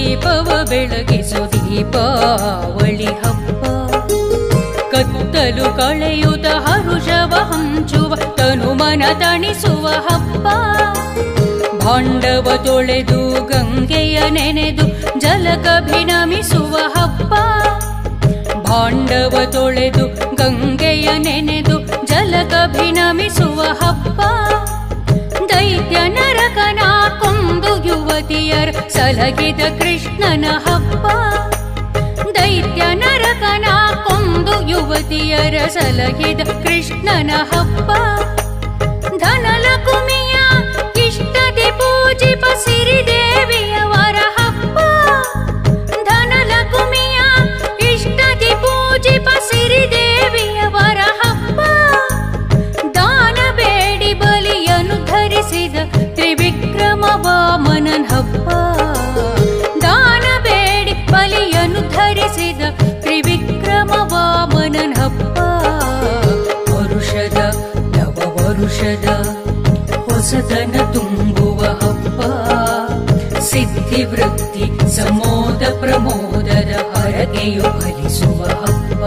ದೀಪವ ಬೆಳಗಿಸು ದೀಪಾವಳಿ ಹಬ್ಬ. ಕತ್ತಲು ಕಳೆಯುತ್ತ ಹರುಷವ ಹಂಚುವ ತನುಮನ ತಣಿಸುವ ಹಬ್ಬ. ಭಾಂಡವ ತೊಳೆದು ಗಂಗೆಯ ನೆನೆದು ಜಲಕಭಿನಮಿಸುವ ಹಬ್ಬ. ಭಾಂಡವ ತೊಳೆದು ಗಂಗೆಯ ನೆನೆದು ಜಲಕಭಿನಮಿಸುವ ಹಬ್ಬ. ದೈತ್ಯ ನರಕನ ಕೊಂದು ಯುವತಿಯರ ಸಲಗಿದ ಕೃಷ್ಣನ ಹಬ್ಬ. ದೈತ್ಯ ನರಕನ ಕೊಂದು ಯುವತಿಯರ ಸಲಗಿದ ಕೃಷ್ಣನ ಹಬ್ಬ. ಧನಲಕುಮಿಯ ಇಷ್ಟದಿ ಪೂಜಿಪ ಸಿರಿದೇವಿಯವರ ಹಬ್ಬ. ಧನಲಕುಮಿಯ ಇಷ್ಟದಿ ಪೂಜಿಪ ಸಿರಿದೇವಿಯವರ ಹಬ್ಬ. ದಾನ ಬೇಡಿ ಬಲಿಯನ್ನು ಧರಿಸಿದ ತ್ರಿವಿಕ್ರಮ ವಾಮನನ್ ಹಬ್ಬ. ದಾನ ಬೇಡಿ ಬಲಿಯನ್ನು ಧರಿಸಿದ ತ್ರಿವಿಕ್ರಮ ವಾಮನನ್ ಹಬ್ಬ. ವರುಷದ ನವ ವರುಷದ ಹೊಸತನ ತುಂಬುವ ಹಬ್ಬ. ಸಿದ್ಧಿ ವೃತ್ತಿ ಸಮೋದ ಪ್ರಮೋದದ ಹರಕೆಯು ಫಲಿಸುವ ಹಬ್ಬ.